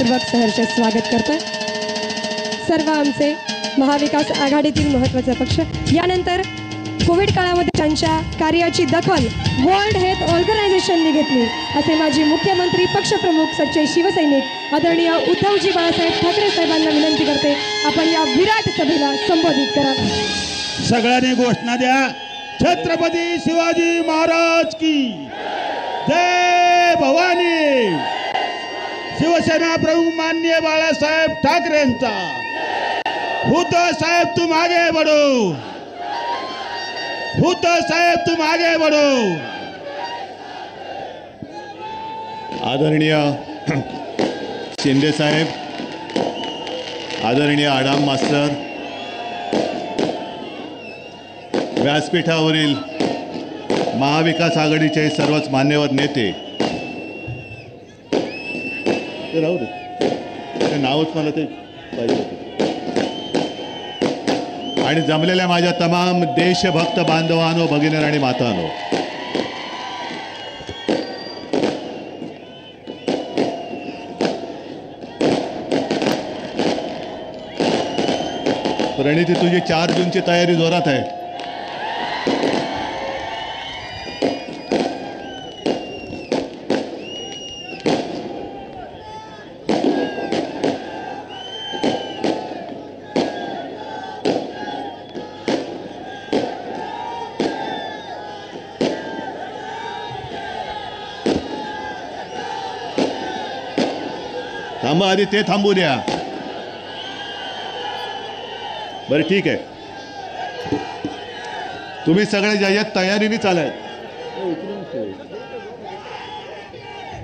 मनपूर्वक सहर्ष स्वागत करतोय। सर्व आमचे महाविकास आघाडीतील महत्त्वाचे पक्ष यानंतर कोविड काळामध्ये त्यांच्या कार्याची दखल वर्ल्ड हेल्थ ऑर्गनायझेशनने घेतली असे माजी मुख्यमंत्री पक्षप्रमुख सच्चे शिवसैनिक आदरणीय उद्धवजी बाळासाहेब ठाकरे साहेबांना विनंती करते, आपण या विराट सभेला संबोधित करा। सगळ्यांनी घोषणा द्या। छत्रपती शिवाजी महाराज की जय भवानी। शिवसेना प्रमुख माननीय बाळासाहेब ठाकरेंचा उद्धव साहेब तुम आगे बढ़ो, उद्धव साहेब तुम आगे बढ़ो। आदरणीय शिंदे साहेब, आदरणीय आडाम मास्टर, व्यासपीठावरील महाविकास आघाडीचे सर्वच मान्यवर नेते, ते राहू दे, ते नावच मला ते पाहिजे होते, आणि जमलेल्या माझ्या तमाम देशभक्त बांधवांनो, भगिनी आणि मातांनो, प्रणिती तुझी 4 जूनची तयारी जोरात आहे। थांबा, आधी ते थांबू द्या। बरं ठीक आहे, तुम्ही सगळे ज्या तयारीने चालाय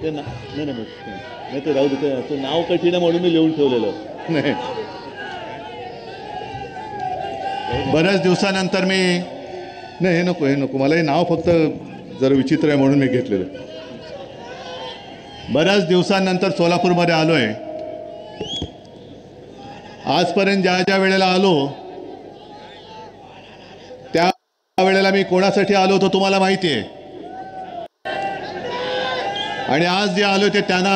नाही ते राहू दे, नाव कठीण आहे म्हणून मी लिहून ठेवलेलं नाही। बऱ्याच दिवसानंतर मी नाही, हे नको, हे नको मला, हे नाव फक्त जरा विचित्र आहे म्हणून मी घेतलेलं। बऱ्याच दिवसानंतर सोलापूरमध्ये आलोय। आजपर्यंत ज्या वेळेला आलो त्या वेळेला मी कोणासाठी आलो होतो तुम्हाला माहिती आहे, आणि आज जे आलो ते त्यांना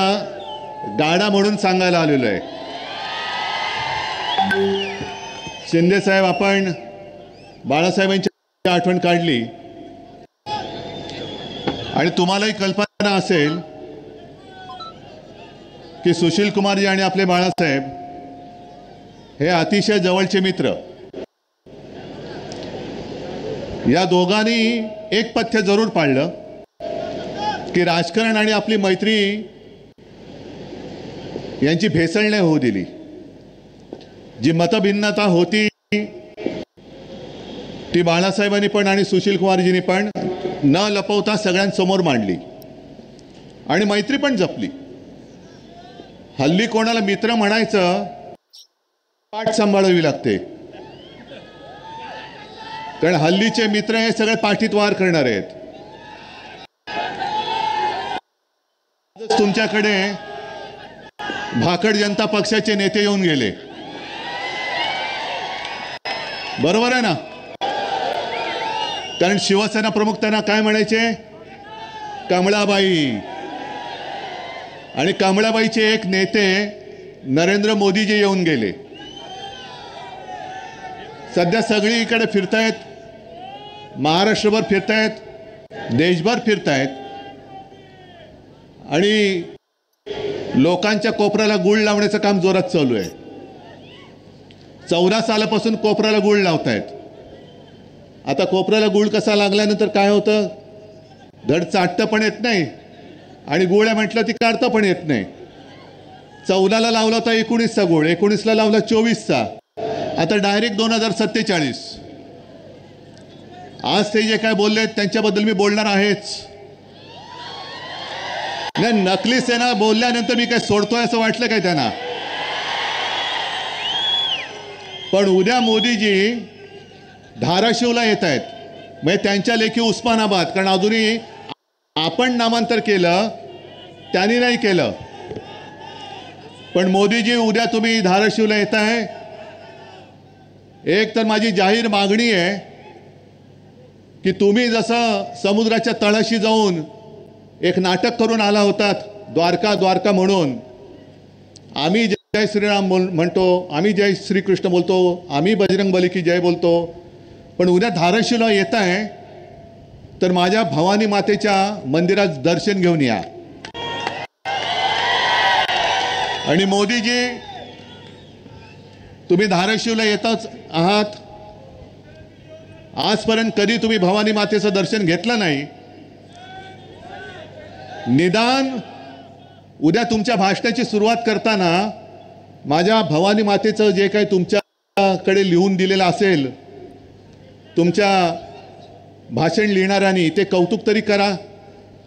गाडा म्हणून सांगायला आलेलो आहे। शिंदे साहेब, आपण बाळासाहेबांची आठवण काढली, आणि तुम्हालाही कल्पना असेल की सुशील कुमारजी आणि आपले बाळासाहेब हे अतिशय जवळचे मित्र। या दोघांनी एक पथ्य जरूर पाळलं की राजकारण आणि आपली मैत्री यांची भेसळ नाही होऊ दिली। जी मतभिन्नता होती ती बाळासाहेबांनी पण आणि सुशील कुमारजींनी पण न लपवता सगळ्यांसमोर मांडली, आणि मैत्री पण जपली। हल्ली कोणाला मित्र म्हणायचं पाठ सांभाळावी लागते, कारण हल्लीचे मित्र हे सगळे पाठीत वार करणार आहेत। तुमच्याकडे भाकड जनता पक्षाचे नेते येऊन गेले, बरोबर आहे ना? कारण शिवसेना प्रमुख त्यांना काय म्हणायचे? कमळाबाई। आणि कमळाबाईचे एक नेते नरेंद्र मोदीजी येऊन गेले। सध्या सगळीकडे फिरतायत, महाराष्ट्रभर फिरतायत, देशभर फिरतायत, आणि लोकांच्या कोपऱ्याला गुळ लावण्याचं काम जोरात चालू आहे। 14 सालापासून कोपऱ्याला गुळ लावतायत। आता कोपऱ्याला गुळ कसा लागल्यानंतर काय होतं? धड चाटतं पण येत नाही, आणि गोळ्या म्हटलं ती काढता पण येत नाही। 14ला लावला होता 19चा गोळ, 19ला लावला 24चा, आता डायरेक्ट 2047। आज ते जे काय बोलले त्यांच्याबद्दल मी बोलणार आहेच। नाही, नकली सेना बोलल्यानंतर मी काय सोडतोय असं वाटलं काय त्यांना? पण उद्या मोदीजी धाराशिवला येत आहेत, म्हणजे त्यांच्या लेखी उस्मानाबाद, कारण अजूनही आपण नामांतर केलं, त्यांनी नाही केलं, पण मोदीजी उद्या तुम्ही धाराशिवला येत आहे। एक तर माझी जाहीर मागणी आहे की तुम्ही जसं समुद्राच्या तळाशी जाऊन एक नाटक करून आला होतात द्वारका द्वारका म्हणून, आम्ही जय श्रीराम म्हणतो, आम्ही जय श्रीकृष्ण बोलतो, आम्ही बजरंग बली की जय बोलतो, पण उद्या धाराशिवला येत आहे तर माझ्या भवानी मातेच्या मंदिरात दर्शन घेऊन या. आणि मोदीजी, तुम्ही धाराशिवला येतच आहात, आजपर्यंत कधी तुम्ही भवानी मातेचं दर्शन घेतलं नाही. निदान उद्या तुमच्या भाषणाची सुरुवात करताना माझ्या भवानी मातेचं जे काही तुमच्याकडे लिहून दिलेलं असेल, तुमच्या भाषण लिहिणाऱ्यांनी, ते कौतुक तरी करा.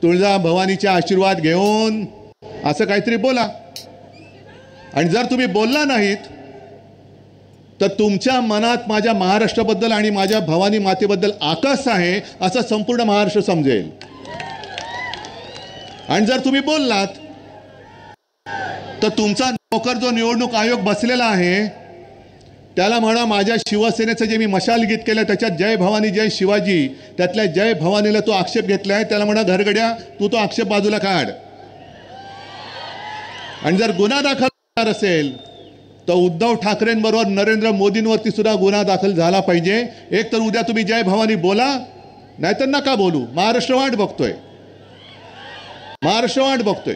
तुळजा भवानीचे आशीर्वाद घेऊन असं काहीतरी बोला. आणि जर तुम्ही बोलला नाहीत तर तुमच्या मनात माझ्या महाराष्ट्राबद्दल आणि माझ्या भवानी मातेबद्दल आकस आहे असं संपूर्ण महाराष्ट्र समजेल. आणि जर तुम्ही बोललात तर तुमचा नोकर जो निवडणूक आयोग बसलेला आहे त्याला म्हणा, माझ्या शिवसेनेचं जे मी मशाल गीत केलं त्याच्यात जय भवानी जय शिवाजी, त्यातल्या जय भवानीला तो आक्षेप घेतलाय, त्याला म्हणा घरगड्या तू तो आक्षेप बाजूला काढ. आणि जर गुन्हा दाखल होणार असेल तर उद्धव ठाकरेंबरोबर नरेंद्र मोदींवरती सुद्धा गुन्हा दाखल झाला पाहिजे. एक तर उद्या तुम्ही जय भवानी बोला, नाहीतर नका बोलू. महाराष्ट्र वाट बघतोय, महाराष्ट्र वाट बघतोय.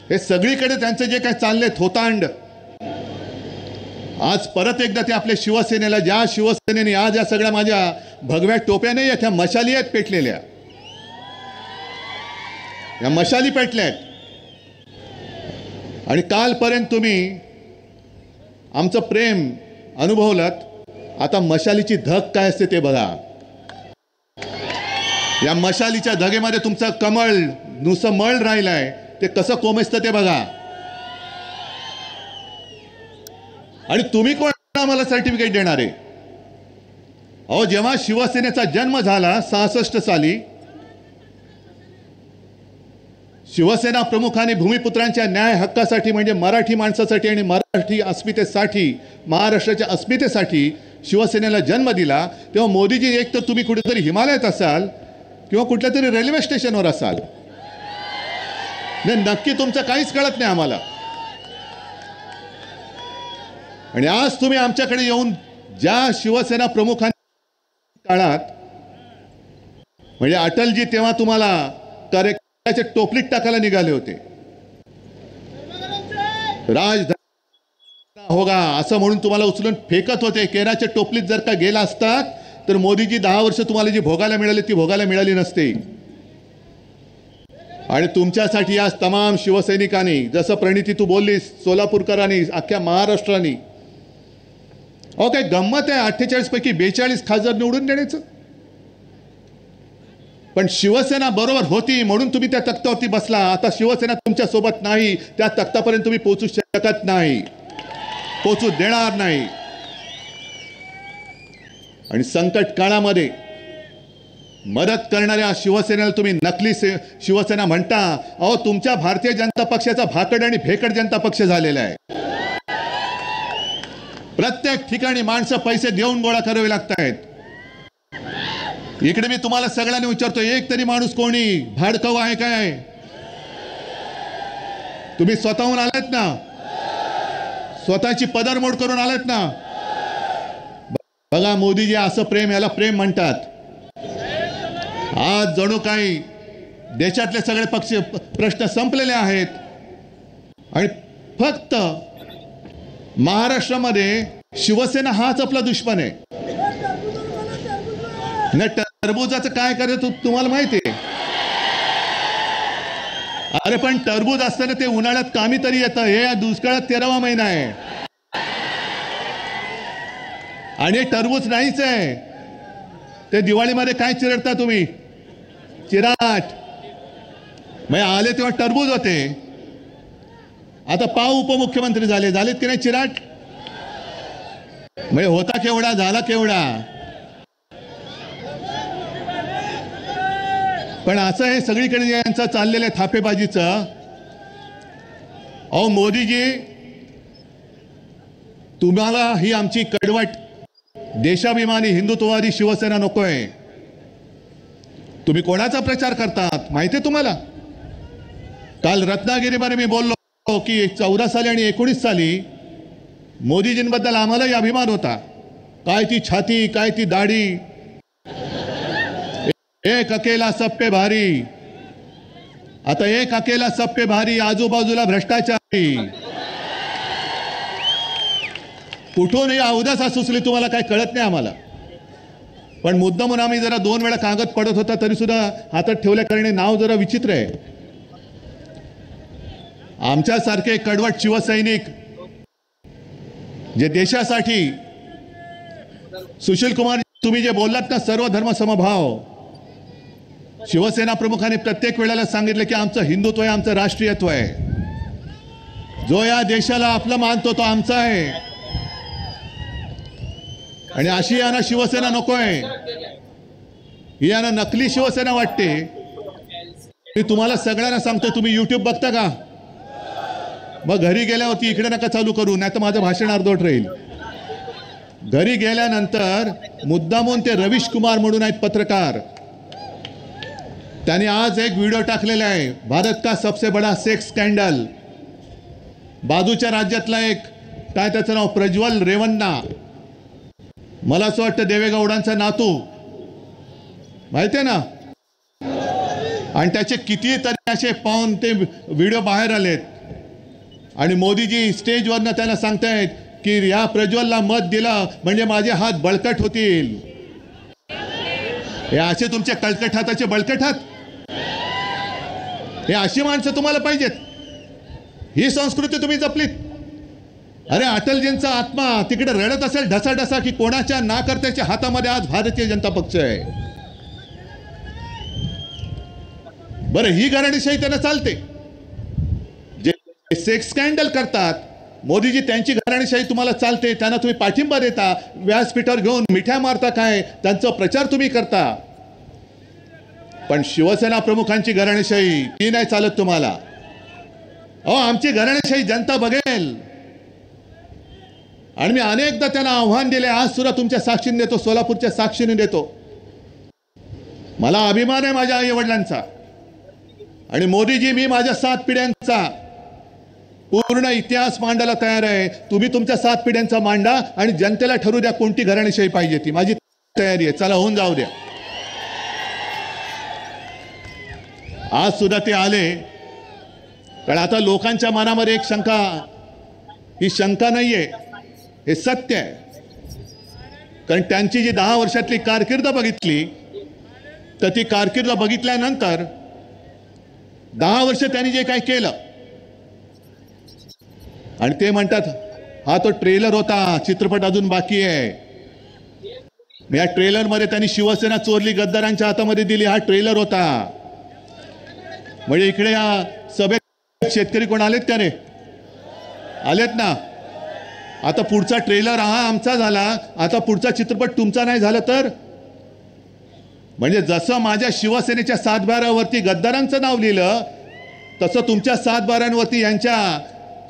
हे सगळीकडे त्यांचं जे काय चाललंय थोतांड, आज परत एकदा ते आपल्या शिवसेनेला, ज्या शिवसेनेने आज या सगळ्या माझ्या भगव्या टोप्या नाही आहेत, ह्या मशाली आहेत पेटलेल्या, या मशाली पेटल्या आहेत. आणि कालपर्यंत तुम्ही आमचं प्रेम अनुभवलात, आता मशालीची धग काय असते ते बघा. या मशालीच्या धगेमध्ये तुमचं कमळ नुसतं मळ राहिलंय, ते कसं कोमेजतं ते बघा. आणि तुम्ही कोण आम्हाला सर्टिफिकेट देणार आहे? अहो, जेव्हा शिवसेनेचा जन्म झाला 66 साली, शिवसेना प्रमुखांनी भूमिपुत्रांच्या न्याय हक्कासाठी, म्हणजे मराठी माणसासाठी आणि मराठी अस्मितेसाठी, महाराष्ट्राच्या अस्मितेसाठी शिवसेनेला जन्म दिला, तेव्हा मोदीजी एक तर तुम्ही कुठेतरी हिमालयात असाल किंवा कुठल्या तरी रेल्वे स्टेशनवर असाल. नाही, नक्की तुमचं काहीच कळत नाही आम्हाला. आणि आज तुम्ही आमच्याकडे येऊन ज्या शिवसेना प्रमुखांनी काळात, म्हणजे अटलजी तेव्हा तुम्हाला कार्यक्रमाच्या टोपलीत टाकायला निघाले होते, राजधानी होगा असं म्हणून तुम्हाला उचलून फेकत होते. केराच्या टोपलीत जर का गेला असतात तर मोदीजी 10 वर्ष तुम्हाला जी भोगायला मिळाली ती भोगायला मिळाली नसते. आणि तुमच्यासाठी आज तमाम शिवसैनिकांनी, जसं प्रणिती तू बोललीस, सोलापूरकरांनी, अख्ख्या महाराष्ट्राने, अहो काय गंमत आहे 48 पैकी 42 खासदार निवडून देण्याचं. पण शिवसेना बरोबर होती म्हणून तुम्ही त्या तख्तावरती बसला. आता शिवसेना तुमच्या सोबत नाही, त्या तख्तापर्यंत तुम्ही पोहोचू शकत नाही, पोहोचू देणार नाही. आणि संकट काळामध्ये मदत करणाऱ्या शिवसेनेला तुम्ही नकली शिवसेना म्हणता. अहो, तुमच्या भारतीय जनता पक्षाचा भाकड आणि भेकड जनता पक्ष झालेला आहे. प्रत्येक ठिकाणी माणसं पैसे देऊन गोळा करावे लागत आहेत. इकडे मी तुम्हाला सगळ्यांनी विचारतो, एक तरी माणूस कोणी भाडकव आहे काय? तुम्ही स्वतःहून आलात ना, स्वतःची पदरमोड करून आलात ना. बघा मोदीजी, असं प्रेम, याला प्रेम म्हणतात. आज जणू काही देशातले सगळे पक्ष प्रश्न संपलेले आहेत आणि फक्त महाराष्ट्रामध्ये शिवसेना हाच आपला दुश्मन आहे. नाही, टरबूजाचं काय करायचं तुम्हाला माहिती आहे? अरे पण टरबूज असताना ते उन्हाळ्यात कामी तरी येतं. हे दुष्काळात 13वा महिना आहे आणि टरबूज नाहीच आहे. ते दिवाळीमध्ये काय चिरडता तुम्ही? चिराट. मग आले तेव्हा टरबूज होते, आता पाव उपमुख्यमंत्री झालेत की नाही चिराट? मग होता केवढा, झाला केवढा. पण असं हे सगळीकडे यांचं चाललेलं आहे थापेबाजीचं. अहो मोदीजी, तुम्हाला ही आमची कडवट देशाभिमानी हिंदुत्ववादी शिवसेना नकोय. तुम्ही कोणाचा प्रचार करतात माहिती आहे तुम्हाला? काल रत्नागिरीमध्ये मी बोललो, की 14 साली आणि 19 साली मोदीजींबद्दल आम्हालाही अभिमान होता. काय ती छाती, काय ती दाढी, एक अकेला सब पे भारी. आता एक अकेला सब पे भारी, आजूबाजूला भ्रष्टाचारी. कुठून ही अवदसा सुचली तुम्हाला काय कळत नाही आम्हाला. पण मुद्दा म्हणून आम्ही जरा 2 वेळा कागद पडत होता तरी सुद्धा हातात ठेवल्या कारणे नाव जरा विचित्र आहे. आमच्यासारखे कडवट शिवसैनिक जे देशासाठी, सुशील कुमार तुम्ही जे बोललात ना, सर्व धर्म समभाव, शिवसेना प्रमुखांनी प्रत्येक वेळेला सांगितलं की आमचं हिंदुत्व आहे, आमचं राष्ट्रीयत्व आहे. जो या देशाला आपलं मानतो तो आमचा आहे. आणि अशी यांना शिवसेना नकोय. ही यांना नकली शिवसेना वाटते. मी तुम्हाला सगळ्यांना सांगतो, तुम्ही युट्यूब बघता का? मग घरी गेल्यावरती इकडे नका चालू करू, नाही तर माझं भाषण अर्धवट राहील. घरी गेल्यानंतर मुद्दामून ते रवीश कुमार म्हणून आहेत पत्रकार, त्यांनी आज एक व्हिडिओ टाकलेला आहे, भारत का सबसे बडा सेक्स स्कॅन्डल. बाजूच्या राज्यातला एक काय त्याचं नाव प्रज्वल रेवन्ना, मला असं वाटतं देवेगौडांचा नातू, माहिती आहे ना. आणि त्याचे कितीतरी असे पाहून ते व्हिडिओ बाहेर आलेत. आणि मोदीजी स्टेजवरनं त्यांना सांगतायत की या प्रज्वलला मत दिलं म्हणजे माझे हात बळकट होतील. हे असे तुमचे कळकट हाताचे बळकट हात, हे अशी माणसं तुम्हाला पाहिजेत. ही संस्कृती तुम्ही जपलीत. अरे अटलजींचा आत्मा तिकडे रडत असेल ढसाढसा की कोणाच्या नाकर्त्याच्या हातामध्ये आज भारतीय जनता पक्ष आहे. बरं, ही घराणेशाही त्यांना चालते. जे सेक्स स्कॅन्डल करतात मोदीजी, त्यांची घराणेशाही तुम्हाला चालते, त्यांना तुम्ही पाठिंबा देता, व्यासपीठावर घेऊन मिठ्या मारता, काय त्यांचा प्रचार तुम्ही करता. पण शिवसेना प्रमुखांची घराणेशाही ती नाही चालत तुम्हाला. अहो, आमची घराणेशाही जनता बघेल. आणि मी अनेकदा त्यांना आव्हान दिले, आज सुद्धा तुमच्या साक्षीने देतो, सोलापूरच्या साक्षीने देतो. मला अभिमान आहे माझ्या आई वडिलांचा. आणि मोदीजी, मी माझ्या 7 पिढ्यांचा पूर्ण इतिहास मांडायला तयार आहे. तुम्ही तुमच्या 7 पिढ्यांचा मांडा आणि जनतेला ठरू द्या कोणती घराणेशाही पाहिजे ती. माझी तयारी आहे, चला होऊन जाऊ द्या. आज सुद्धा ते आले, कारण आता लोकांच्या मनामध्ये एक शंका, ही शंका नाहीये, हे सत्य आहे. कारण त्यांची जी 10 वर्षातली कारकीर्द बघितली, तर ती कारकीर्द बघितल्यानंतर 10 वर्ष त्यांनी जे काय केलं, आणि ते म्हणतात हा तो ट्रेलर होता, चित्रपट अजून बाकी आहे. या ट्रेलरमध्ये त्यांनी शिवसेना चोरली, गद्दारांच्या हातामध्ये दिली, हा ट्रेलर होता. म्हणजे इकडे या सभेत शेतकरी कोण आलेत का रे? आलेत ना. आता पुढचा ट्रेलर हा आमचा झाला, आता पुढचा चित्रपट तुमचा नाही झाला तर? म्हणजे जसं माझ्या शिवसेनेच्या 7/12वरती गद्दारांचं नाव लिहिलं, तसं तुमच्या 7/12वरती यांच्या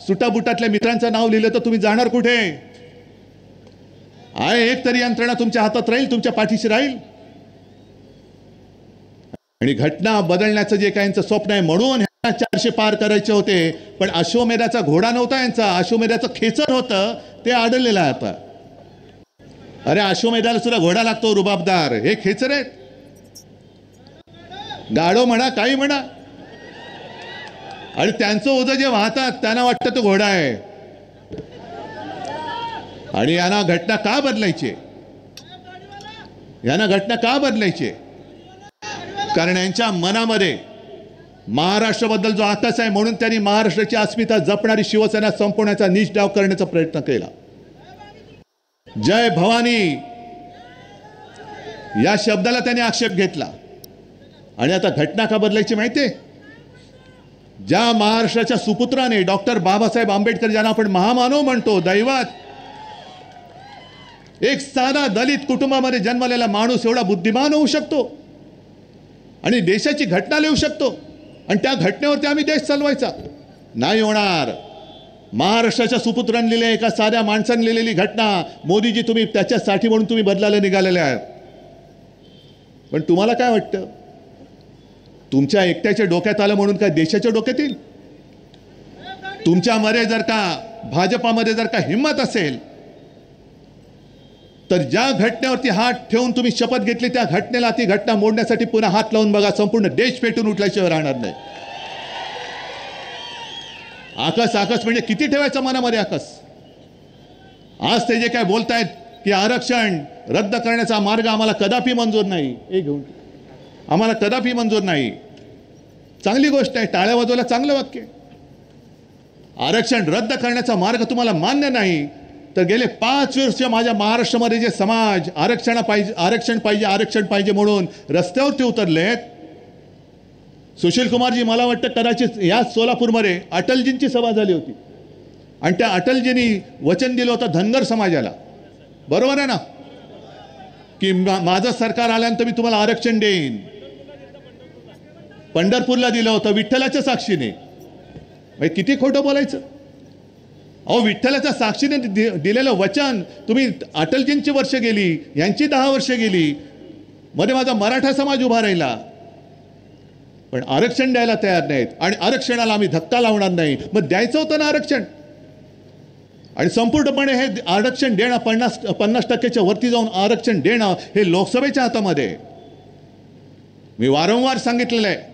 सुटाबुटातल्या मित्रांचं नाव लिहिलं तर तुम्ही जाणार कुठे? आहे एक तरी यंत्रणा तुमच्या हातात राहील, तुमच्या पाठीशी राहील. आणि घटना बदलण्याचं जे काही यांचं स्वप्न आहे, म्हणून 400 पार करायचे होते. पण अश्वमेधाचा घोडा नव्हता यांचा, अश्वमेधाचं खेचर होतं, ते आढळलेलं आहे आता. अरे अश्वमेधाला सुद्धा घोडा लागतो रुबाबदार, हे खेचर आहेत. गाडो म्हणा, काही म्हणा. आणि त्यांचं ओझं जे वाहतात त्यांना वाटतं तो घोडा आहे. आणि यांना घटना का बदलायची? यांना घटना का बदलायची? कारण यांच्या मनामध्ये महाराष्ट्राबद्दल जो आकाश आहे, म्हणून त्यांनी महाराष्ट्राची अस्मिता जपणारी शिवसेना संपवण्याचा नीच डाव करण्याचा प्रयत्न केला. जय भवानी या शब्दाला त्यांनी आक्षेप घेतला. आणि आता घटना का बदलायची माहितीये? ज्या महाराष्ट्राच्या सुपुत्राने डॉक्टर बाबासाहेब आंबेडकर, ज्यांना आपण महामानव म्हणतो, दैवत, एक साधा दलित कुटुंबामध्ये जन्मलेला माणूस एवढा बुद्धिमान होऊ शकतो आणि देशाची घटना लिहू शकतो, आणि त्या घटनेवरती आम्ही देश चालवायचा? नाही होणार. महाराष्ट्राच्या सुपुत्रांनी लिहिलेली, एका साध्या माणसाने लिहिलेली घटना, मोदीजी तुम्ही त्याच्यासाठी म्हणून तुम्ही बदलायला निघालेले आहात. पण तुम्हाला काय वाटतं? तुमच्या एकट्याच्या डोक्यात आलं म्हणून काय देशाच्या डोक्यात येईल? तुमच्यामध्ये जर का भाजपामध्ये जर का हिंमत असेल तर ज्या घटनेवरती हात ठेवून तुम्ही शपथ घेतली त्या घटनेला ती घटना मोडण्यासाठी पुन्हा हात लावून बघा. संपूर्ण देश पेटून उठल्याशिवाय राहणार नाही. आकस आकस म्हणजे किती ठेवायचं मनामध्ये आकस. आज ते जे काय बोलतायत की आरक्षण रद्द करण्याचा मार्ग आम्हाला कदापि मंजूर नाही, हे घेऊन आम्हाला कदापि मंजूर नाही. चांगली गोष्ट आहे, टाळ्या वाजवायला चांगलं वाक्य. आरक्षण रद्द करण्याचा मार्ग तुम्हाला मान्य नाही तर गेले 5 वर्ष माझ्या महाराष्ट्रामध्ये जे समाज आरक्षण पाहिजे म्हणून रस्त्यावरती उतरलेत. सुशील कुमारजी, मला वाटतं कदाचित याच सोलापूरमध्ये अटलजींची सभा झाली होती आणि त्या अटलजींनी वचन दिलं होतं धनगर समाजाला, बरोबर आहे ना, की माझं सरकार आल्यानंतर मी तुम्हाला आरक्षण देईन. पंढरपूरला दिलं होतं विठ्ठलाच्या साक्षीने. किती खोटं बोलायचं. अहो, विठ्ठलाच्या साक्षीने दिलेलं वचन तुम्ही, अटलजींची वर्ष गेली, यांची 10 वर्ष गेली, मध्ये माझा मराठा समाज उभा राहिला, पण आरक्षण द्यायला तयार नाहीत. आणि आरक्षणाला आम्ही धक्का लावणार नाही. मग द्यायचं होतं ना आरक्षण. आणि संपूर्णपणे हे आरक्षण देणं 50% वरती जाऊन आरक्षण देणं हे लोकसभेच्या हातामध्ये. मी वारंवार सांगितलेलं आहे,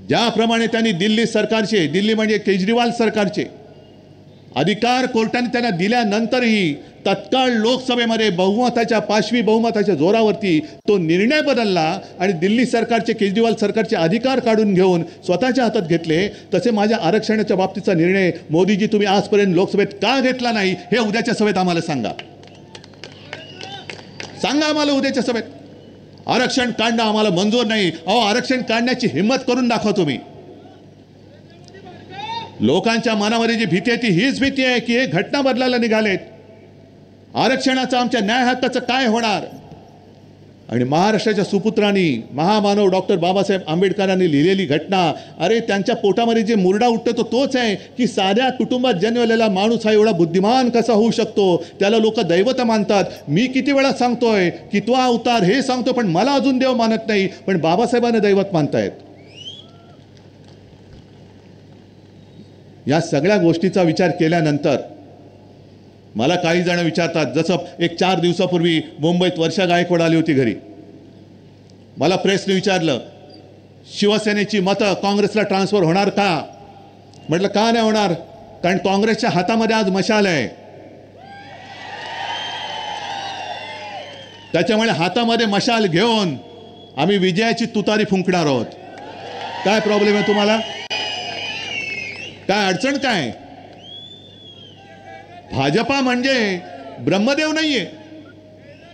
ज्याप्रमाणे त्यांनी दिल्ली म्हणजे केजरीवाल सरकारचे अधिकार कोर्टाने त्यांना दिल्यानंतरही तत्काळ लोकसभेमध्ये पाशवी बहुमताच्या जोरावरती तो निर्णय बदलला आणि दिल्ली सरकारचे, केजरीवाल सरकारचे अधिकार काढून घेऊन स्वतःच्या हातात घेतले. तसे माझ्या आरक्षणाच्या बाबतीचा निर्णय मोदीजी तुम्ही आजपर्यंत लोकसभेत का घेतला नाही हे उद्याच्या सभेत आम्हाला सांगा. आम्हाला उद्याच्या सभेत. आरक्षण काढणं आम्हाला मंजूर नाही. अहो, आरक्षण काढण्याची हिंमत करून दाखवा तुम्ही. लोकांच्या मनामध्ये जी भीती आहे ती हीच भीती आहे की हे घटना बदलायला निघालेत. आरक्षणाचं, आमच्या न्याय हक्काचं काय होणार. आणि महाराष्ट्राच्या सुपुत्रांनी, महामानव डॉक्टर बाबासाहेब आंबेडकरांनी लिहिलेली घटना, अरे त्यांच्या पोटामध्ये जे मुरडा उठतो तोच आहे की साध्या कुटुंबात जन्मलेला माणूस हा एवढा बुद्धिमान कसा होऊ शकतो. त्याला लोक दैवत मानतात. मी किती वेळा सांगतोय की तो अवतार हे सांगतो, पण मला अजून देव मानत नाही, पण बाबासाहेबांना दैवत मानतायत. या सगळ्या गोष्टीचा विचार केल्यानंतर मला काही जण विचारतात, जसं एक 4 दिवसापूर्वी मुंबईत वर्षा गायकवाड आली होती घरी. मला प्रेसने विचारलं, शिवसेनेची मतं काँग्रेसला ट्रान्सफर होणार का. म्हटलं का नाही होणार, कारण काँग्रेसच्या हातामध्ये आज मशाल आहे. त्याच्यामुळे हातामध्ये मशाल घेऊन आम्ही विजयाची तुतारी फुंकणार आहोत. काय प्रॉब्लेम आहे तुम्हाला, काय अडचण काय. भाजपा म्हणजे ब्रह्मदेव नाहीये.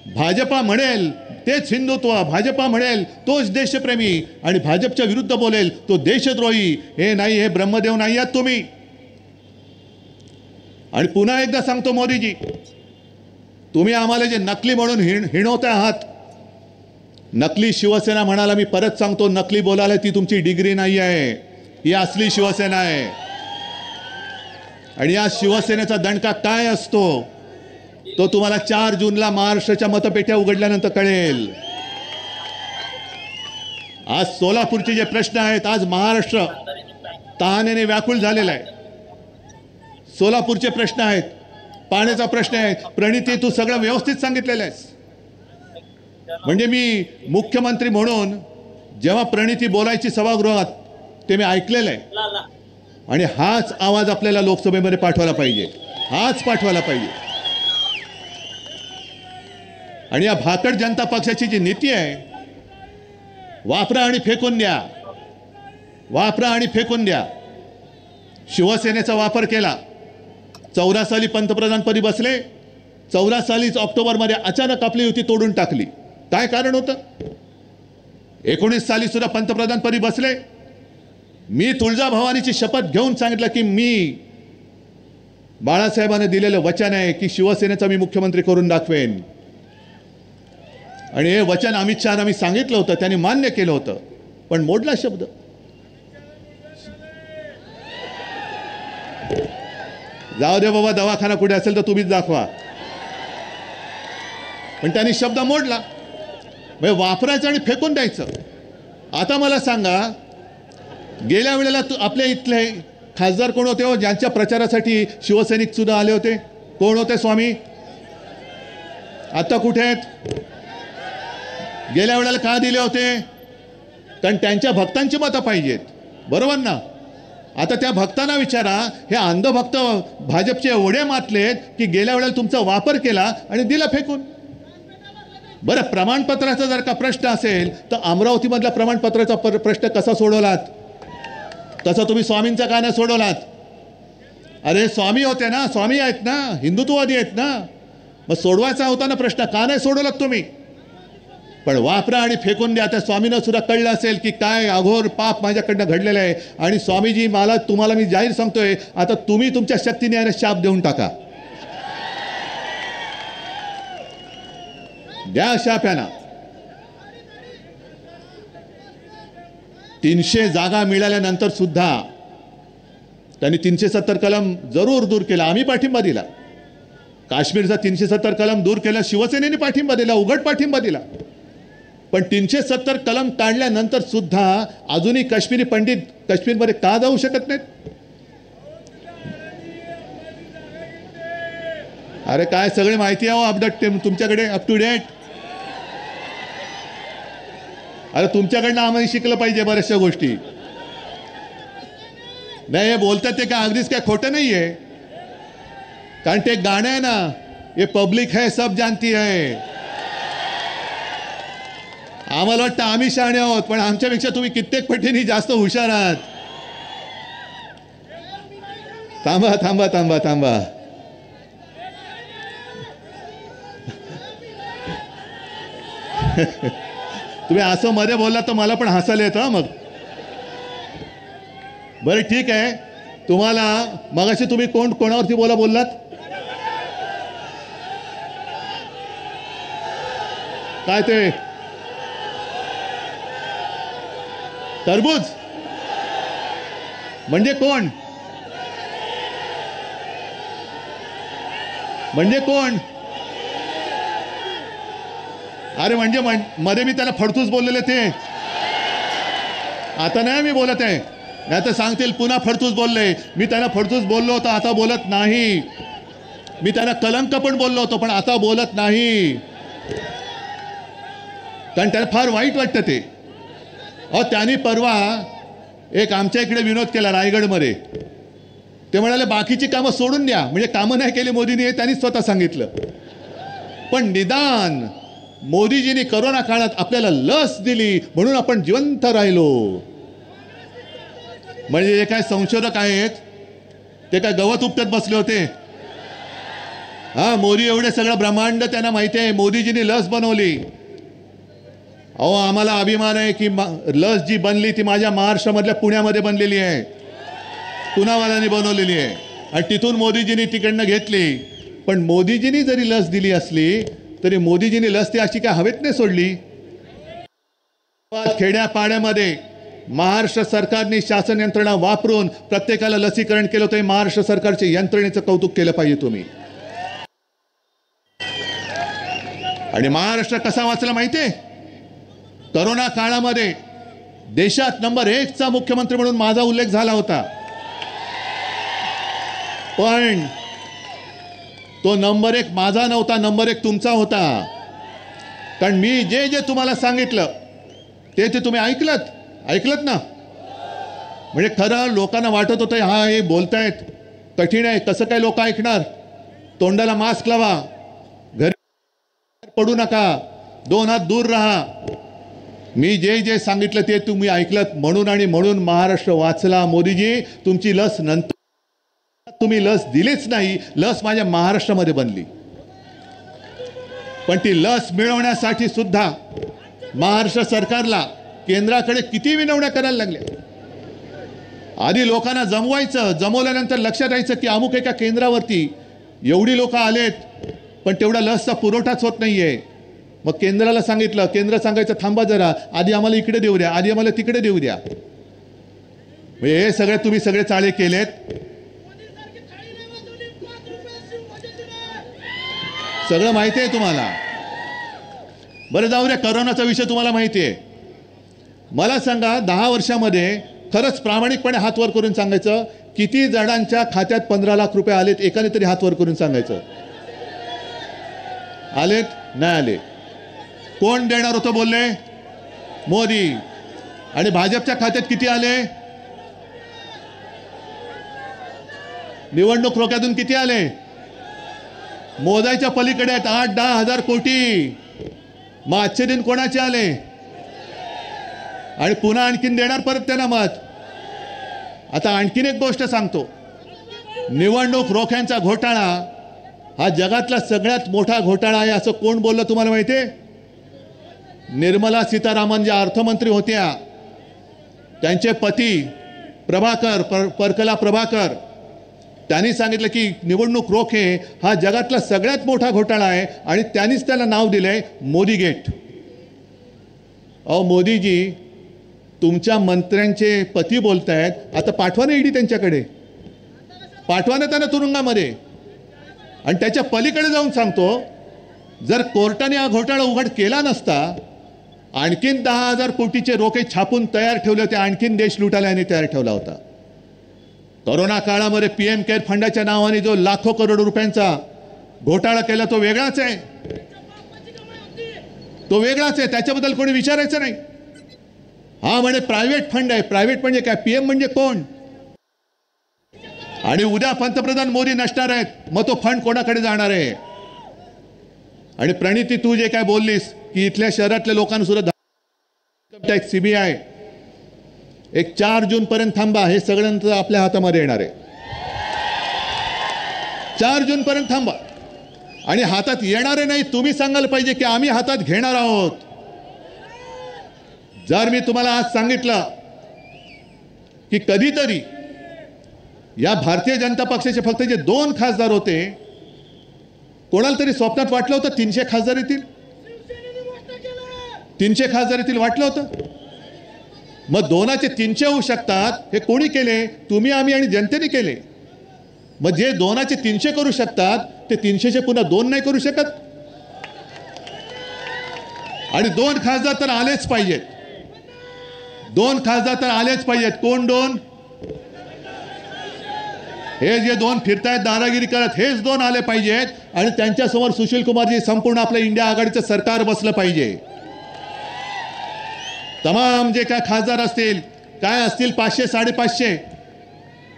भाजपा म्हणेल तेच हिंदुत्व, भाजपा म्हणेल तोच देशप्रेमी, आणि भाजपच्या विरुद्ध बोलेल तो देशद्रोही. हे नाही, हे ब्रह्मदेव नाही आहात तुम्ही. आणि पुन्हा एकदा सांगतो मोदीजी, तुम्ही आम्हाला जे नकली म्हणून हिणवता आहात, नकली शिवसेना म्हणाला, मी परत सांगतो, नकली बोलायला ती तुमची डिग्री नाही आहे, ही असली शिवसेना आहे. आणि या शिवसेनेचा दणका काय असतो तो तुम्हाला 4 जूनला महाराष्ट्राच्या मतपेट्या उघडल्यानंतर कळेल. आज सोलापूरचे जे प्रश्न आहेत, आज महाराष्ट्र तहानेने व्याकुळ झालेला आहे. सोलापूरचे प्रश्न आहेत, पाण्याचा प्रश्न आहे. प्रणिती, तू सगळं व्यवस्थित सांगितलेलं आहेस. म्हणजे मी मुख्यमंत्री म्हणून जेव्हा प्रणिती बोलायची सभागृहात ते मी ऐकलेलं आहे. आणि हाच आवाज आपल्याला लोकसभेमध्ये पाठवायला पाहिजे, हाच पाठवायला पाहिजे. आणि या भाकड जनता पक्षाची जी नीती आहे, वापरा आणि फेकून द्या, वापरा आणि फेकून द्या. शिवसेनेचा वापर केला. 14 साली पंतप्रधानपदी बसले. 14 सालीच ऑक्टोबरमध्ये अचानक आपली युती तोडून टाकली. काय कारण होतं. 19 साली सुद्धा पंतप्रधानपदी बसले. मी तुळजाभवानीची शपथ घेऊन सांगितलं की मी बाळासाहेबांना दिलेलं वचन आहे की शिवसेनेचा मी मुख्यमंत्री करून दाखवेन. आणि हे वचन अमित शहाना मी सांगितलं होतं, त्यांनी मान्य केलं होतं, पण मोडला शब्द. जाऊ दे बाबा, दवाखाना कुठे असेल तर तुम्हीच दाखवा. पण त्यांनी शब्द मोडला. म्हणजे वापरायचं आणि फेकून द्यायचं. आता मला सांगा, गेल्या वेळेला आपल्या इथले खासदार कोण होते हो ज्यांच्या प्रचारासाठी शिवसैनिक सुद्धा आले होते? कोण होते स्वामी? आता कुठे आहेत? गेल्या वेळेला का दिले होते? कारण त्यांच्या भक्तांची मतं पाहिजेत, बरोबर ना? आता त्या भक्तांना विचारा, हे अंधभक्त भाजपचे एवढे मातलेत की गेल्या वेळेला तुमचा वापर केला आणि दिला फेकून. बरं, प्रमाणपत्राचा जर का प्रश्न असेल तर अमरावतीमधला प्रमाणपत्राचा प्रश्न कसा सोडवलात? तसा तुम्ही स्वामींचा का नाही सोडवलात? अरे स्वामी होते ना, स्वामी आहेत ना, हिंदुत्ववादी आहेत ना, मग सोडवायचा होता ना प्रश्न, का नाही सोडवलात तुम्ही? पण वापरा आणि फेकून द्या. त्या स्वामींना सुद्धा कळलं असेल की काय अघोर पाप माझ्याकडनं घडलेलं आहे आणि स्वामीजी तुम्हाला मी जाहीर सांगतोय, आता तुम्ही तुमच्या शक्तीने याला शाप देऊन टाका. द्या शाप यांना. 300 जागा मिळाल्यानंतर सुद्धा त्यांनी 370 कलम जरूर दूर केला. आम्ही पाठिंबा दिला. काश्मीरचा 370 कलम दूर केला, शिवसेनेने पाठिंबा दिला, उघड पाठिंबा दिला. पण 370 कलम काढल्यानंतर सुद्धा अजूनही काश्मीरी पंडित काश्मीरमध्ये का जाऊ शकत नाहीत? अरे काय सगळे माहिती आहे अपडेट तुमच्याकडे, अप टू डेट. अरे तुमच्याकडनं आम्हाला शिकलं पाहिजे बऱ्याचशा गोष्टी. नाही हे बोलतात ते काय अगदीच काय खोटं नाही आहे. कारण ते गाणं आहे ना, ये पब्लिक है सब जानती है. आम्हाला वाटतं आम्ही शहाणे आहोत, पण आमच्यापेक्षा तुम्ही कित्येक पटीने जास्त हुशार आहात. थांबा थांबा थांबा थांबा. तुम्ही असं मध्ये बोललात तर मला पण हसायला येतं. मग बरं ठीक आहे. तुम्हाला मगाशी तुम्ही कोणावरती बोललात? काय ते टरबूज म्हणजे कोण? म्हणजे कोण? अरे म्हणजे मध्ये मी त्याला फडतूस बोललेले ते. आता नाही मी बोलत आहे, नाही तर सांगतील पुन्हा फडतूस बोलले. मी त्यांना फडतूस बोललो होतो, आता बोलत नाही. मी त्यांना कलंक पण बोललो होतो, पण आता बोलत नाही. कारण त्याला फार वाईट वाटतं ते. त्यांनी परवा एक आमच्या इकडे विनोद केला रायगडमध्ये. ते म्हणाले बाकीची कामं सोडून द्या, म्हणजे कामं नाही केली मोदींनी, हे त्यांनी स्वतः सांगितलं. पण निदान मोदीजींनी करोना काळात आपल्याला लस दिली म्हणून आपण जिवंत राहिलो. म्हणजे जे काय संशोधक आहेत ते काय गवत उपटत बसले होते? मोदी एवढे सगळं ब्रह्मांड त्यांना माहिती आहे. मोदीजींनी लस बनवली. आम्हाला अभिमान आहे की लस जी बनली ती माझ्या महाराष्ट्रामधल्या पुण्यामध्ये बनलेली आहे, पुनावाल्यांनी बनवलेली आहे आणि तिथून मोदीजींनी तिकडनं घेतली. पण मोदीजींनी जरी लस दिली असली तरी मोदीजींनी लस ती अशी काय हवेत नाही सोडली. खेड्यापाड्यामध्ये महाराष्ट्र सरकारने शासन यंत्रणा वापरून प्रत्येकाला लसीकरण केलं होतं. महाराष्ट्र सरकारच्या यंत्रणेचं कौतुक केलं पाहिजे तुम्ही. आणि महाराष्ट्र कसा वाचला माहितीये? करोना काळामध्ये देशात नंबर 1चा मुख्यमंत्री म्हणून माझा उल्लेख झाला होता. पण तो नंबर 1 माझा नव्हता, नंबर 1 तुमचा होता. कारण मी जे जे तुम्हाला सांगितलं ते तुम्ही ऐकलत ना. म्हणजे खरं लोकांना वाटत होतं हा हे बोलतायत कठीण आहे, कसं काय लोक ऐकणार. तोंडाला मास्क लावा, घरी पडू नका, 2 हात दूर राहा. मी जे जे सांगितलं ते तुम्ही ऐकलत म्हणून आणि म्हणून महाराष्ट्र वाचला. मोदीजी तुमची लस नंतर तुम्ही लस दिलीच नाही. लस माझ्या महाराष्ट्रामध्ये बनली. पण ती लस मिळवण्यासाठी सुद्धा महाराष्ट्र सरकारला केंद्राकडे किती विनवण्या करायला लागल्या. आधी लोकांना जमवल्यानंतर लक्षात यायचं की अमुक एका केंद्रावरती एवढी लोक आलेत पण तेवढा लसचा पुरवठाच होत नाहीये. मग केंद्राला सांगितलं, केंद्र सांगायचं थांबा जरा, आधी आम्हाला इकडे देऊ द्या, आधी आम्हाला तिकडे देऊ द्या. हे सगळे तुम्ही सगळे चाळे केलेत. सगळं माहिती आहे तुम्हाला. बरं जाऊ द्या, करोनाचा विषय तुम्हाला माहिती आहे. मला सांगा 10 वर्षामध्ये खरंच प्रामाणिकपणे हात वर करून सांगायचं किती जणांच्या खात्यात 15 लाख रुपये आलेत? एकाने तरी हात वर करून सांगायचं. आलेत? नाही आले. कोण देणार होतं बोलले? मोदी. आणि भाजपच्या खात्यात किती आले? निवडणूक रोख्यातून किती आले? मोजायच्या पलीकडे आहेत. 8-10 हजार कोटी. मग आजचे दिन कोणाचे आले? आणि पुन्हा आणखीन देणार परत त्यांना मत. आता आणखीन एक गोष्ट सांगतो. निवडणूक रोख्यांचा घोटाळा हा जगातला सगळ्यात मोठा घोटाळा आहे असं कोण बोललं तुम्हाला माहिती आहे? निर्मला सीतारामन ज्या अर्थमंत्री होत्या त्यांचे पती प्रभाकर परकला प्रभाकर त्यांनी सांगितलं की निवडणूक रोखे हा जगातला सगळ्यात मोठा घोटाळा आहे आणि त्यांनीच त्याला नाव दिलंय मोदी गेट. अहो मोदीजी, तुमच्या मंत्र्यांचे पती बोलतायत, आता पाठवा ना ईडी त्यांच्याकडे, पाठवा ना त्यांना तुरुंगामध्ये. आणि त्याच्या पलीकडे जाऊन सांगतो, जर कोर्टाने हा घोटाळा उघड केला नसता, आणखीन 10,000 कोटीचे रोखे छापून तयार ठेवले होते, आणखीन देश लुटायला यांनी तयार ठेवला होता. कोरोना काळामध्ये PM केअर फंडाच्या नावाने जो लाखो करोड रुपयांचा घोटाळा केला तो वेगळाच आहे, तो वेगळाच आहे, त्याच्याबद्दल कोणी विचारायचं नाही. हा म्हणे प्रायव्हेट फंड आहे. प्रायव्हेट म्हणजे काय? PM म्हणजे कोण? आणि उद्या पंतप्रधान मोदी नसणार आहेत, मग तो फंड कोणाकडे जाणार आहे? आणि प्रणिती, तू जे काय बोललीस की इथल्या शहरातल्या लोकांना सुद्धा टॅक्स CBI एक 4 जून पर्यंत थांबा, हे सगळ्यांचं आपल्या हातामध्ये येणार आहे. 4 जून पर्यंत थांबा. आणि हातात येणारे नाही, तुम्ही सांगायला पाहिजे की आम्ही हातात घेणार आहोत. जर मी तुम्हाला आज सांगितलं की कधीतरी या भारतीय जनता पक्षाचे फक्त जे 2 खासदार होते, कोणाला तरी स्वप्नात वाटलं होतं 300 खासदार येतील? 300 खासदार येतील वाटलं होतं? मग 2चे 300 होऊ शकतात. हे कोणी केले? तुम्ही, आम्ही आणि जनतेने केले. मग जे 2चे 300 करू शकतात ते 300चे पुन्हा 2 नाही करू शकत? आणि 2 खासदार तर आलेच पाहिजेत. 2 खासदार तर आलेच पाहिजेत. कोण 2? हे जे 2 फिरतायत दादागिरी करत, हेच 2 आले पाहिजेत. आणि त्यांच्यासमोर सुशील कुमारजी संपूर्ण आपलं इंडिया आघाडीचं सरकार बसलं पाहिजे. तमाम जे काय खासदार असतील, काय असतील 500-550,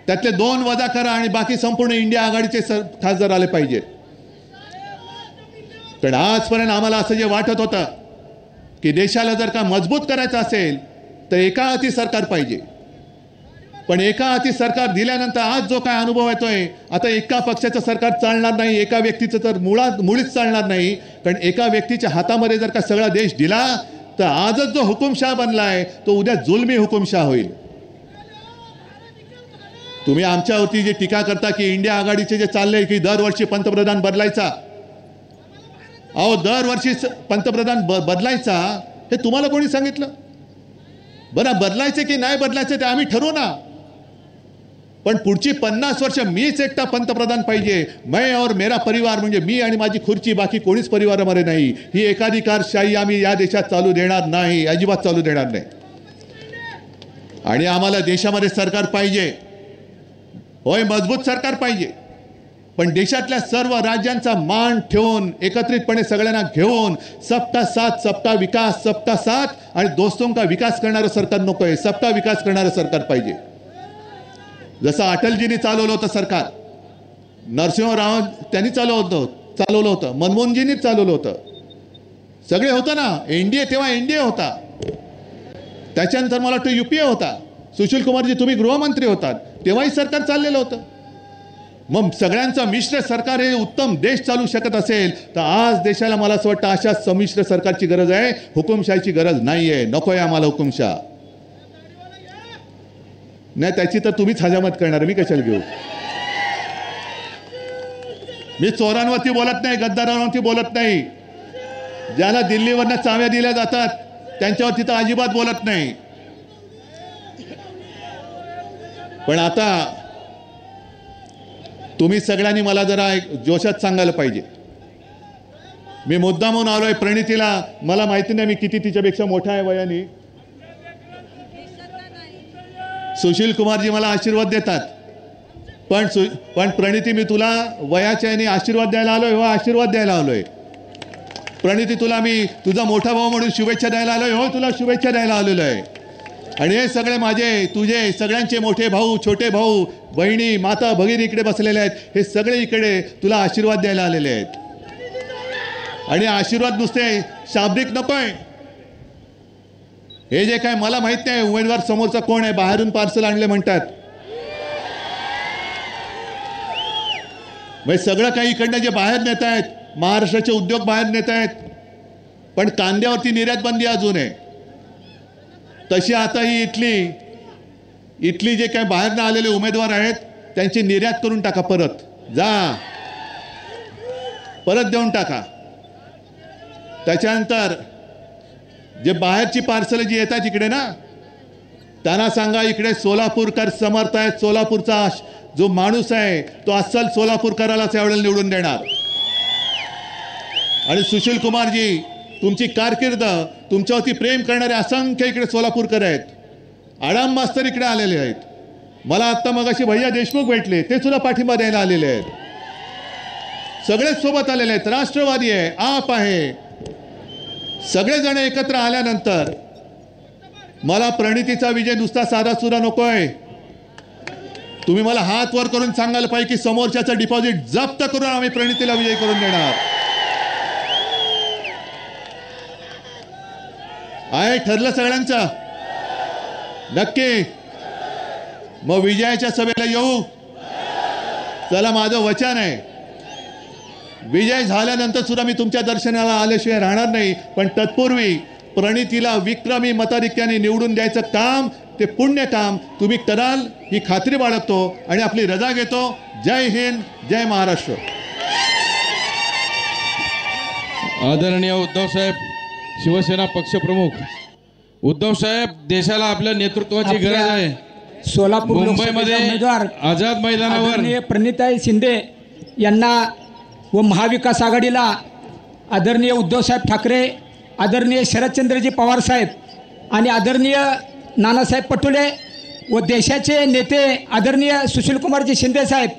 त्यातले 2 वजा करा आणि बाकी संपूर्ण इंडिया आघाडीचे खासदार आले पाहिजेत. पण आजपर्यंत आम्हाला असं जे वाटत होतं की देशाला जर का मजबूत करायचं असेल तर एका हाती सरकार पाहिजे. पण एका हाती सरकार दिल्यानंतर आज जो काय अनुभव येतोय, आता एका पक्षाचं सरकार चालणार नाही, एका व्यक्तीचं तर मुळीच चालणार नाही. कारण एका व्यक्तीच्या हातामध्ये जर का सगळा देश दिला तर आजच जो हुकुमशाह बनलाय तो उद्या जुलमी हुकुमशाह होईल. तुम्ही आमच्यावरती जे टीका करता की इंडिया आघाडीचे जे चाललंय की दरवर्षी पंतप्रधान बदलायचा, अहो दरवर्षी पंतप्रधान बदलायचा, हे तुम्हाला कोणी सांगितलं? बरं, बदलायचे की नाही बदलायचे ते आम्ही ठरवू ना. पण पुढची 50 वर्ष मीच एकटा पंतप्रधान पाहिजे, मैं और मेरा परिवार, म्हणजे मी आणि माझी खुर्ची, बाकी कोणीच परिवारामध्ये नाही. ही एकाधिकारशाही आम्ही या देशात चालू देणार नाही, अजिबात चालू देणार नाही. आणि आम्हाला देशामध्ये सरकार पाहिजे, होय मजबूत सरकार पाहिजे, पण देशातल्या सर्व राज्यांचा मान ठेवून एकत्रितपणे सगळ्यांना घेऊन सबका साथ सबका विकास, सबका साथ आणि दोस्तों का विकास करणारं सरकार नको आहे, सबका विकास करणारं सरकार पाहिजे. जसं अटलजींनी चालवलं होतं सरकार, नरसिंहराव त्यांनी चालवलं होतं, मनमोहनजींनीच चालवलं होतं, सगळे होतं ना. NDA तेव्हा NDA होता, त्याच्यानंतर मला वाटतं UPA होता. सुशील कुमारजी तुम्ही गृहमंत्री होतात, तेव्हाही सरकार चाललेलं होतं. मग सगळ्यांचं मिश्र सरकार हे उत्तम देश चालू शकत असेल तर आज देशाला मला असं वाटतं अशा संमिश्र सरकारची गरज आहे, हुकुमशाहीची गरज नाही आहे. नको आहे आम्हाला हुकुमशाह. नाही त्याची तर तुम्हीच हजामत करणार, मी कशाला घेऊ? मी चोरांवरती बोलत नाही, गद्दारांवरती बोलत नाही, ज्याला दिल्लीवरनं चाव्या दिल्या जातात त्यांच्यावरती तर अजिबात बोलत नाही. पण आता तुम्ही सगळ्यांनी मला जरा एक जोशात सांगायला पाहिजे. मी मुद्दामून आलोय प्रणितीला, मला माहिती नाही मी किती तिच्यापेक्षा मोठा आहे वयाने. सुशील कुमारजी मला आशीर्वाद देतात पण प्रणिती, मी तुला वयाच्या याने आशीर्वाद द्यायला आलोय, हो आशीर्वाद द्यायला आलोय. प्रणिती, तुला मी तुझा मोठा भाऊ म्हणून शुभेच्छा द्यायला आलोय, हो तुला शुभेच्छा द्यायला आलेलो आहे. आणि हे सगळे माझे तुझे सगळ्यांचे मोठे भाऊ, छोटे भाऊ, बहिणी, माता भगिनी इकडे बसलेले आहेत. हे सगळे इकडे तुला आशीर्वाद द्यायला आलेले आहेत. आणि आशीर्वाद नुसते शाब्दिक नकोय. हे जे काय मला माहित नाही उमेदवार समोरचा कोण आहे, बाहेरून पार्सल आणले म्हणतात. म्हणजे सगळं काही इकडनं जे बाहेर नेत आहेत, महाराष्ट्राचे उद्योग बाहेर नेत आहेत, पण कांद्यावरती निर्यात बंदी अजून आहे. तशी आता ही इथली जे काही बाहेरनं आलेले उमेदवार आहेत त्यांची निर्यात करून टाका. परत देऊन टाका. त्याच्यानंतर जे बाहेरची पार्सल जी येतात इकडे ना, त्यांना सांगा इकडे सोलापूरकर समर्थ आहेत. सोलापूरचा जो माणूस आहे तो अस्सल सोलापूरकरालाच यावेळेला निवडून देणार. आणि सुशील कुमारजी, तुमची कारकीर्द, तुमच्यावरती प्रेम करणारे असंख्य इकडे सोलापूरकर आहेत. आडाम मास्तर इकडे आलेले आहेत. मला आत्ता मगाशी भैया देशमुख भेटले, ते सुद्धा पाठिंबा द्यायला आलेले आहेत. सगळेच सोबत आलेले आहेत. राष्ट्रवादी आहे, आप आहे, सगळेजण एकत्र आल्यानंतर मला प्रणितीचा विजय नुसता साधा सुद्धा नकोय. तुम्ही मला हात वर करून सांगायला पाहिजे की समोरच्याचं डिपॉझिट जप्त करून आम्ही प्रणितीला विजय करून देणार. आहे ठरलं सगळ्यांचं? नक्की. मग विजयाच्या सभेला येऊ. चला, माझं वचन आहे, विजय झाल्यानंतर सुद्धा मी तुमच्या दर्शनाला आल्याशिवाय राहणार नाही. पण तत्पूर्वी प्रणितीला विक्रमी मताधिक्याने निवडून द्यायचं काम, ते पुण्य काम तुम्ही कराल ही खात्री बाळगतो आणि आपली रजा घेतो. जय हिंद, जय महाराष्ट्र. आदरणीय उद्धव साहेब, शिवसेना पक्षप्रमुख उद्धव साहेब, देशाला आपल्या नेतृत्वाची गरज आहे. सोलापूर मुंबईमध्ये उमेदवार आझाद मैदानावर प्रणिताई शिंदे यांना व महाविकास आघाडीला आदरणीय उद्धवसाहेब ठाकरे, आदरणीय शरदचंद्रजी पवार साहेब आणि आदरणीय नानासाहेब पटोले व देशाचे नेते आदरणीय सुशीलकुमारजी शिंदे साहेब